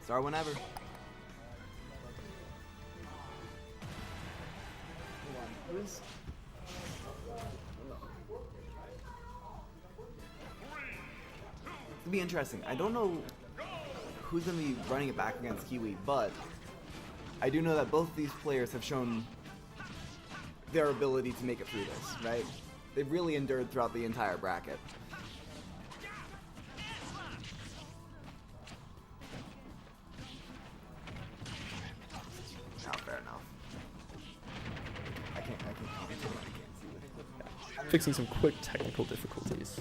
Start whenever. Hold on. Who's... It'll be interesting. I don't know who's going to be running it back against Kiwi, but I do know that both these players have shown their ability to make it through this, right? They've really endured throughout the entire bracket. Not fair enough. I can't see it. Fixing some quick technical difficulties.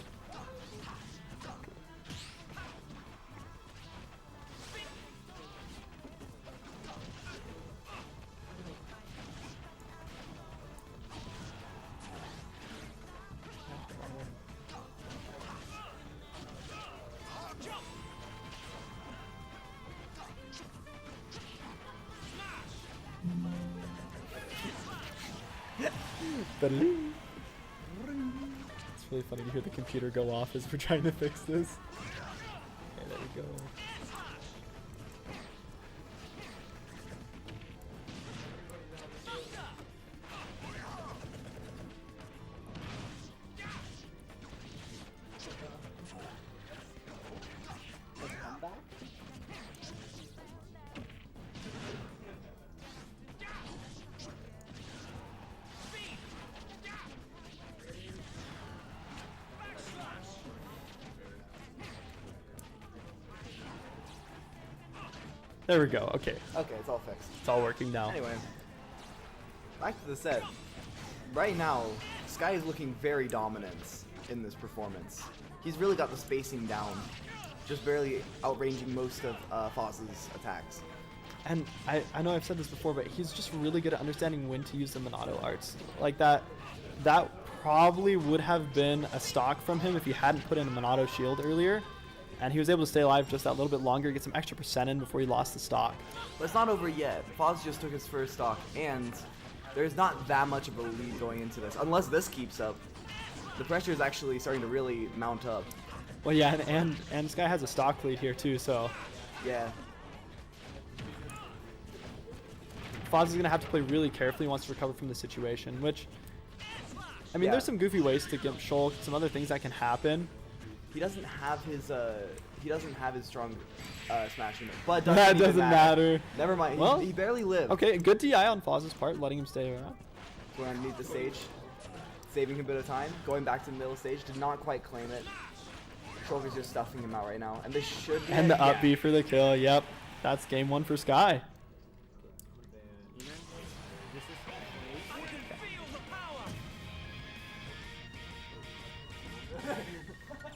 It's really funny to hear the computer go off as we're trying to fix this. Okay, there we go. There we go. Okay, Okay, it's all fixed. it's all working now. Anyway, back to the set. Right now, Sky is looking very dominant in this performance. He's really got the spacing down, just barely outranging most of Fozz's attacks. And I know I've said this before, but he's just really good at understanding when to use the Monado arts. Like that probably would have been a stock from him if he hadn't put in a Monado shield earlier. And he was able to stay alive just that little bit longer, get some extra percent in before he lost the stock. But it's not over yet. Fozz just took his first stock, and there's not that much of a lead going into this. Unless this keeps up, the pressure is actually starting to really mount up. Well, yeah, and this guy has a stock lead here too, so Yeah. Fozz is going to have to play really carefully if he wants to recover from the situation, which, I mean, Yeah. there's some goofy ways to get Shulk, some other things that can happen. He doesn't have his strong smashing, but That doesn't matter. Never mind. Well, he barely lived. Okay, good DI on Fozz's part, letting him stay around. Going underneath the stage, saving a bit of time. Going back to the middle stage, did not quite claim it. Shulk is just stuffing him out right now, and this should be And the it. up B for the kill. Yep, that's game one for Sky.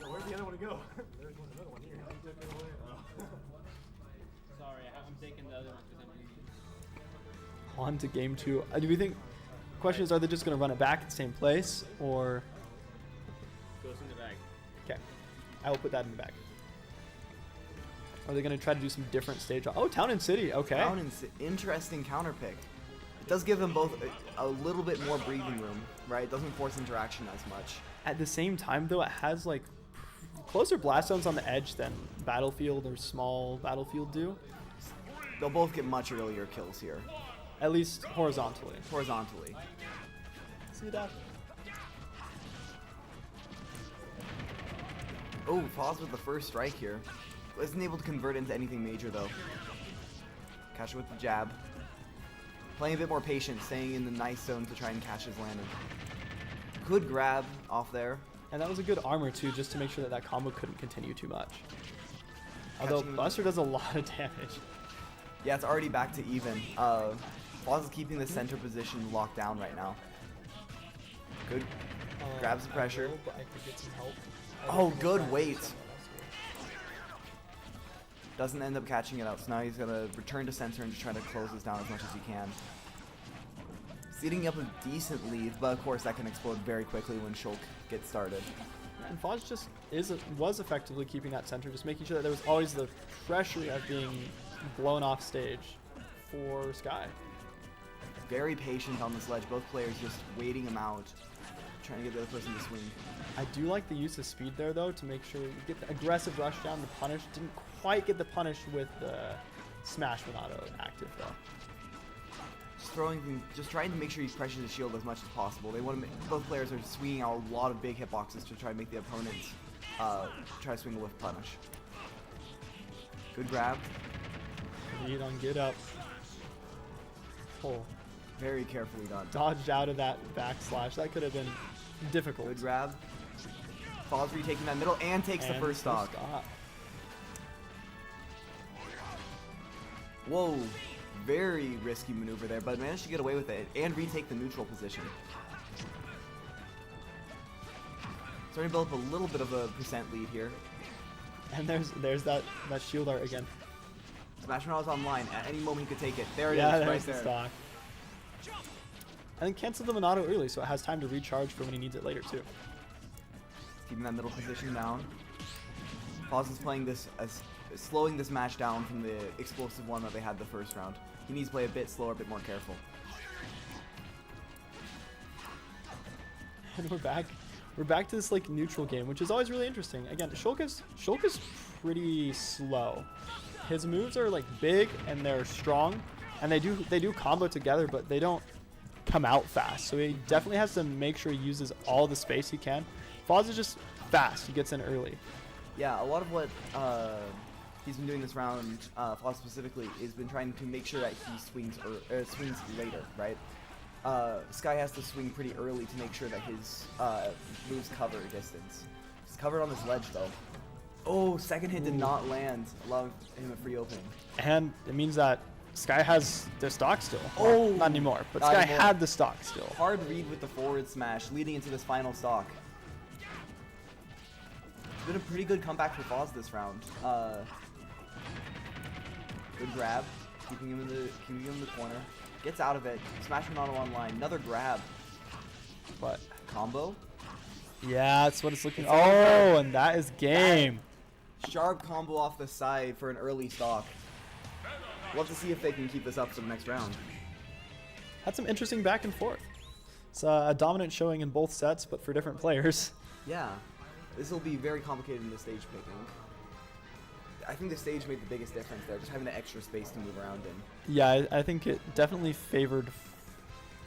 Where's the other one to go? There's another one here. Sorry, I'm taking the other one because I'm leaving. On to game two. Do we think? Question is, are they just going to run it back at the same place, or? Goes in the bag. Okay, I will put that in the bag. Are they going to try to do some different stage? Oh, Town and City. Okay. Down in interesting counter pick. It does give them both a little bit more breathing room, right? It doesn't force interaction as much. At the same time, though, it has like closer blast zones on the edge than Battlefield or small Battlefield do. They'll both get much earlier kills here, At least horizontally. horizontally. See that? Oh, Fozz with the first strike here. Isn't able to convert into anything major though. Catch it with the jab. Playing a bit more patient, staying in the nice zone to try and catch his landing. Good grab off there. And that was a good armor too, just to make sure that that combo couldn't continue too much. Although Catching- Buster does a lot of damage. Yeah, it's already back to even. Fozz is keeping the center position locked down right now. Good. Grabs the pressure. But I could get some help. Oh, good weight. Doesn't end up catching it out, so now he's gonna return to center and just try to close this down as much as he can. Seating up a decent lead, but of course that can explode very quickly when Shulk gets started. And Fozz just was effectively keeping that center, just making sure that there was always the pressure of being blown off stage for Sky. Very patient on this ledge, both players just waiting him out, trying to get the other person to swing. I do like the use of speed there though, to make sure you get the aggressive rush down to punish. Didn't quite get the punish with the smash Monado active though. Just trying to make sure he pressures the shield as much as possible. They want to. Both players are swinging out a lot of big hitboxes to try to make the opponent try to swing a whiff punish. Good grab. Lead on get up. Oh, Very carefully done. dodged out of that backslash. That could have been difficult. Good grab. Fozz retaking that middle and takes the And first stock. Whoa. Very risky maneuver there, but managed to get away with it and retake the neutral position. Starting to build up a little bit of a percent lead here. And there's that shield art again. Smash Monado's online. At any moment he could take it. There it Yeah, is, there's right the there. stock. And then cancel the Monado early, so it has time to recharge for when he needs it later too. Keeping that middle position down. Fozz is playing this as slowing this match down from the explosive one that they had the first round. He needs to play a bit slower, a bit more careful. And we're back. We're back to this like neutral game, which is always really interesting. Again, Shulk is pretty slow. His moves are like big and they're strong, and they do combo together, but they don't come out fast. So he definitely has to make sure he uses all the space he can. Fozz is just fast. He gets in early. Yeah, a lot of what he's been doing this round, Fozz specifically, has been trying to make sure that he swings later, right? Sky has to swing pretty early to make sure that his moves cover distance. He's covered on this ledge though. Oh, second hit did not land, allowing him a free opening. And it means that Sky has the stock still. Oh! Well, not anymore, but Not Sky anymore. had the stock still. Hard read with the forward smash, leading into this final stock. It's been a pretty good comeback for Fozz this round. Good grab, keeping him in the corner. Gets out of it. Smash Monado online. Another grab. But Combo. yeah, that's what it's looking. It's over. Oh, and that is game. Sharp combo off the side for an early stock. We'll have to see if they can keep this up for the next round. Had some interesting back and forth. It's a dominant showing in both sets, but for different players. Yeah, this will be very complicated in the stage picking. I think the stage made the biggest difference there, just having the extra space to move around in. Yeah, I think it definitely favored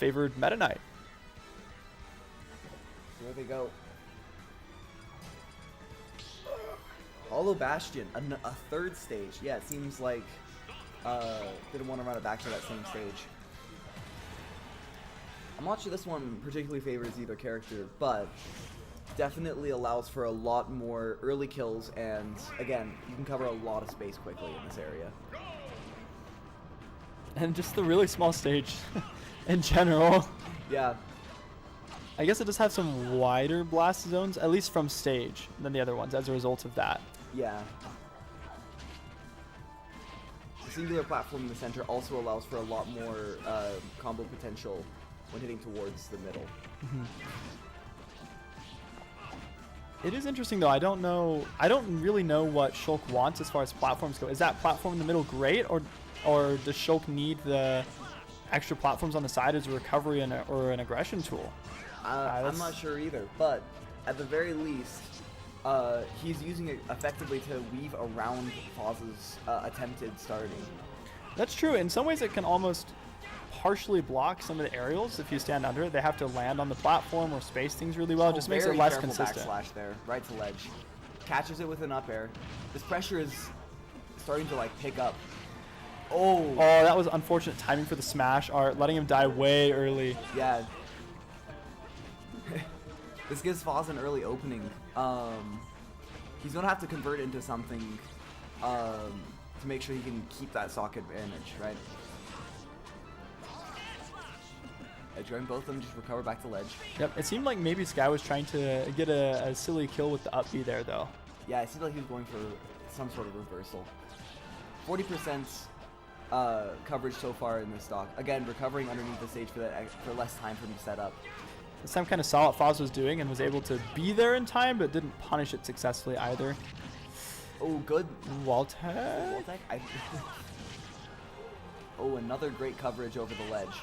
Meta Knight. Here they go. Hollow Bastion, a third stage. Yeah, it seems like didn't want to run it back to that same stage. I'm not sure this one particularly favors either character, but definitely allows for a lot more early kills, and again, you can cover a lot of space quickly in this area. And just the really small stage in general. Yeah, I guess it does have some wider blast zones, at least from stage, than the other ones as a result of that. yeah. The singular platform in the center also allows for a lot more combo potential when hitting towards the middle. It is interesting though. I don't really know what Shulk wants as far as platforms go. Is that platform in the middle great, or does Shulk need the extra platforms on the side as a recovery and or an aggression tool? I'm not sure either, but at the very least, he's using it effectively to weave around Fozz's attempted starting. That's true. In some ways, it can almost partially block some of the aerials if you stand under it. They have to land on the platform or space things really well. It just makes it Very less careful consistent. Backslash there, right to ledge. Catches it with an up air. This pressure is starting to like pick up. Oh, Oh, that was unfortunate timing for the smash art, letting him die way early. yeah. This gives Fozz an early opening. He's gonna have to convert it into something to make sure he can keep that stock advantage, right? Edgeguarding both of them, just recover back to ledge. Yep, it seemed like maybe Sky was trying to get a silly kill with the up B there, though. Yeah, it seemed like he was going for some sort of reversal. 40% coverage so far in this stock. Again, recovering underneath the stage for less time for him to set up. This time kind of saw what Fozz was doing and was able to be there in time, but didn't punish it successfully either. Oh, good. Wall tag? Oh, another great coverage over the ledge.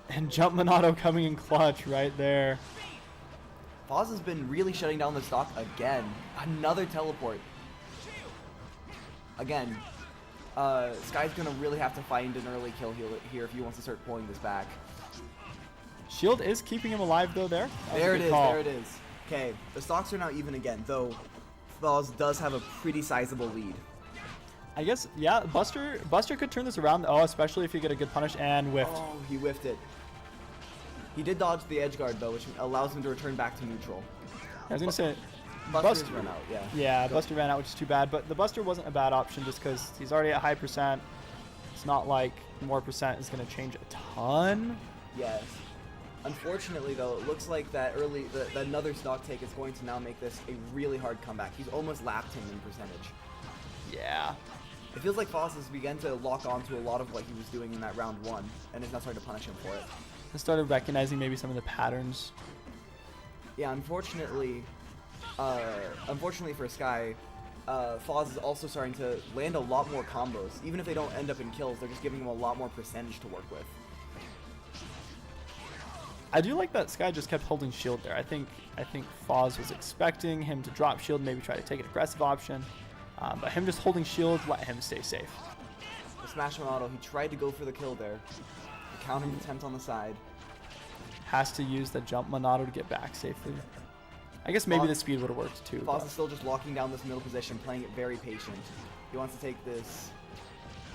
And Jump Monado coming in clutch right there. Fozz has been really shutting down the stock again. Another teleport. Again, Sky's gonna really have to find an early kill here if he wants to start pulling this back. Shield is keeping him alive though there. That was a There good it is, call. there it is. Okay, the stocks are now even again, though Fozz does have a pretty sizable lead. I guess, yeah, Buster could turn this around. Oh, especially if you get a good punish and whiffed. Oh, he whiffed it. He did dodge the edge guard though, which allows him to return back to neutral. I was going to say, Buster's Buster- run out, yeah. yeah, Buster ran out, which is too bad. But the Buster wasn't a bad option just because he's already at high percent. It's not like more percent is going to change a ton. Yes. Unfortunately, though, it looks like that another stock take is going to now make this a really hard comeback. He's almost lapped him in percentage. Yeah. It feels like Fozz has begun to lock onto a lot of what he was doing in that round 1, and is now starting to punish him for it. I started recognizing maybe some of the patterns. Yeah, unfortunately for Sky, Fozz is also starting to land a lot more combos. Even if they don't end up in kills, they're just giving him a lot more percentage to work with. I do like that Sky just kept holding shield there. I think Fozz was expecting him to drop shield, maybe try to take an aggressive option. But him just holding shield let him stay safe. The smash auto, he tried to go for the kill there. The counter attempt on the side. Has to use the jump Monado to get back safely. I guess maybe Fozz- the speed would have worked too. Fozz but- is still just locking down this middle position, playing it very patient. He wants to take this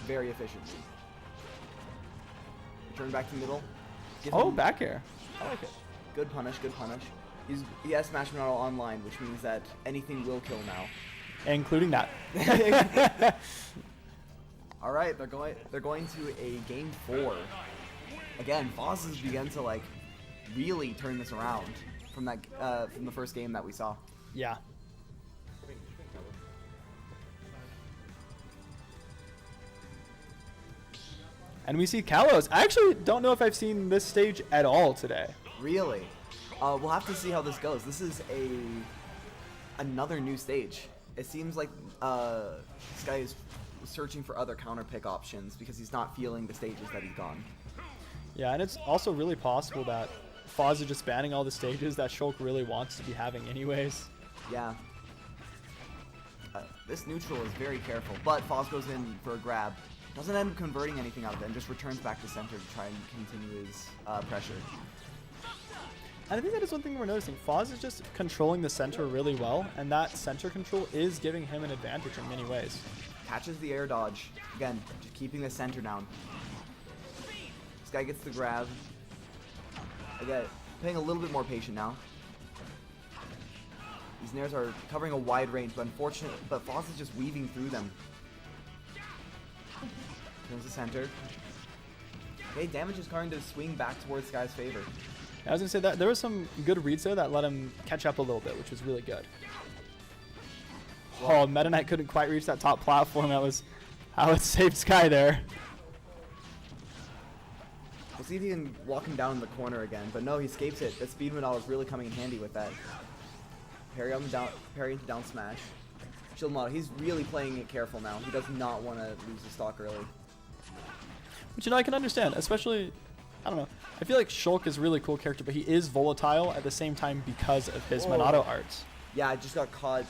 very efficiently. Return back to middle. Give Oh, him- back air. I like it. Good punish, good punish. He has Smash Auto online, which means that anything will kill now. Including that. All right, they're going to a game 4. Again, Fozz has begun to like really turn this around from the first game that we saw. Yeah. And we see Kalos. I actually don't know if I've seen this stage at all today. Really, we'll have to see how this goes. This is another new stage. It seems like Sky is searching for other counter pick options because he's not feeling the stages that he's gone. Yeah, and it's also really possible that Fozz is just banning all the stages that Shulk really wants to be having anyways. Yeah. This neutral is very careful, but Fozz goes in for a grab. Doesn't end up converting anything out of it and just returns back to center to try and continue his pressure. And I think that is one thing we're noticing. Fozz is just controlling the center really well, and that center control is giving him an advantage in many ways. Catches the air dodge. Again, just keeping the center down. This guy gets the grab. Again, playing a little bit more patient now. These nairs are covering a wide range, but Fozz is just weaving through them. Turns the center. Okay, damage is starting to swing back towards Sky's favor. I was going to say that there was some good reads there that let him catch up a little bit, which was really good. Oh, Meta Knight couldn't quite reach that top platform. That was how it saved Sky there. We'll see if he can walk him down in the corner again, but no, he escapes it. That speed model is really coming in handy with that. Parry on the parry into down smash. Shield model, he's really playing it careful now. He does not want to lose the stock early. Which, you know, I can understand, especially, I don't know. I feel like Shulk is a really cool character, but he is volatile at the same time because of his Monado arts. Yeah, I just got caught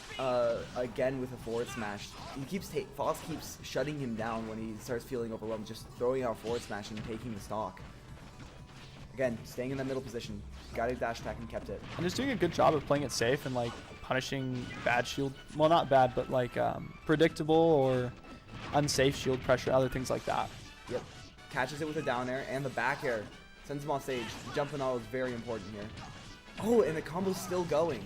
again with a forward smash. Fozz keeps shutting him down when he starts feeling overwhelmed, just throwing out forward smash and taking the stock. Again, staying in that middle position. Got a dash attack and kept it. And he's doing a good job of playing it safe and, like, punishing bad shield. Well, not bad, but, like, predictable or unsafe shield pressure, other things like that. Yep. Catches it with a down air and the back air. Sends him off stage. The jump and all is very important here. Oh, and the combo's still going.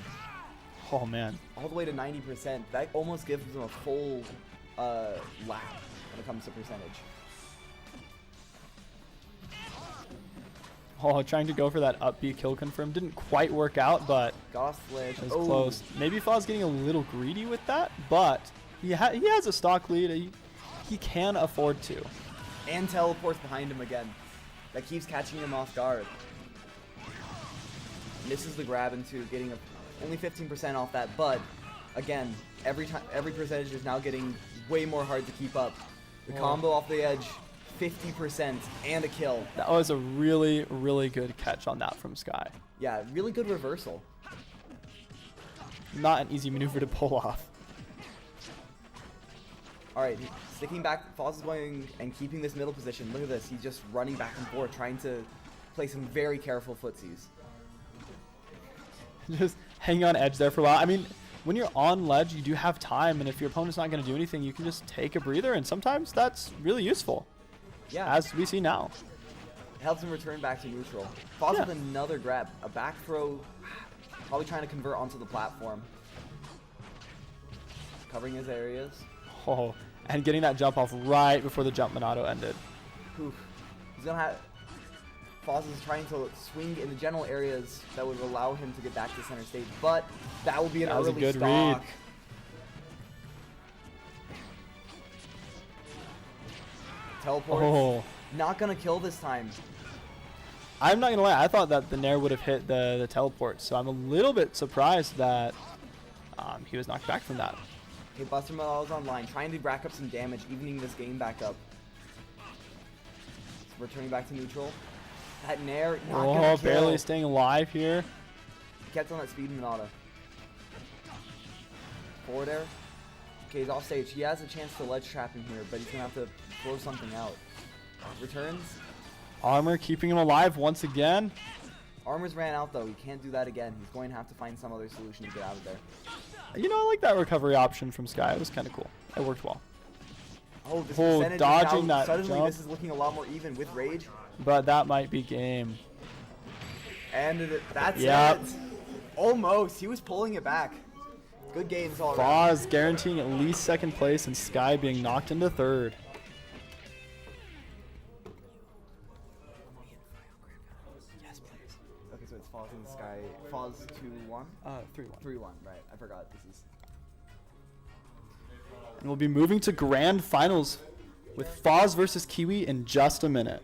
Oh, man. All the way to 90%. That almost gives him a full lap when it comes to percentage. Oh, trying to go for that up B kill confirm didn't quite work out, but Got off sledge. it was close. Maybe Fozz getting a little greedy with that, but he has a stock lead. He can afford to. And teleports behind him again. That keeps catching him off guard. Misses the grab into getting only 15% off that, but again, every percentage is now getting way more hard to keep up. The combo off the edge, 50% and a kill. That was a really, really good catch on that from Sky. Yeah, really good reversal. Not an easy maneuver to pull off. Alright, sticking back. Fozz is going and keeping this middle position. Look at this. He's just running back and forth, trying to play some very careful footsies. Just hanging on edge there for a while. I mean, when you're on ledge, you do have time, and if your opponent's not going to do anything, you can just take a breather, and sometimes that's really useful. Yeah. As we see now. It helps him return back to neutral. Fozz with another grab. A back throw. Probably trying to convert onto the platform. Covering his areas. Oh, and getting that jump off right before the jump Monado ended. Oof. He's going to have... Fozz is trying to swing in the general areas that would allow him to get back to center stage, but that will be an That was a early good stock. read. Teleport. Oh. Not going to kill this time. I'm not going to lie. I thought that the Nair would have hit the teleport, so I'm a little bit surprised that he was knocked back from that. Okay, Buster Monado's online, trying to rack up some damage, evening this game back up. So returning back to neutral. That Nair, not gonna Oh, kill. barely staying alive here. Kept on that speed Monado. Forward air. Okay, he's off stage. He has a chance to ledge trap him here, but he's gonna have to throw something out. Returns. Armor keeping him alive once again. Armors ran out though. He can't do that again. He's going to have to find some other solution to get out of there. You know, I like that recovery option from Sky. It was kind of cool. It worked well. Oh, this Oh, percentage is dodging now, that suddenly jump. this is looking a lot more even with Rage. But that might be game. And that's Yep. it. Almost. He was pulling it back. Good games all around. Fozz guaranteeing at least second place and Sky being knocked into third. Yes, please. Okay, so it's Fozz in the Sky. Fozz 2-1? 3-1. 3-1, right. I forgot. This is... And we'll be moving to grand finals with Fozz versus Kiwi in just a minute.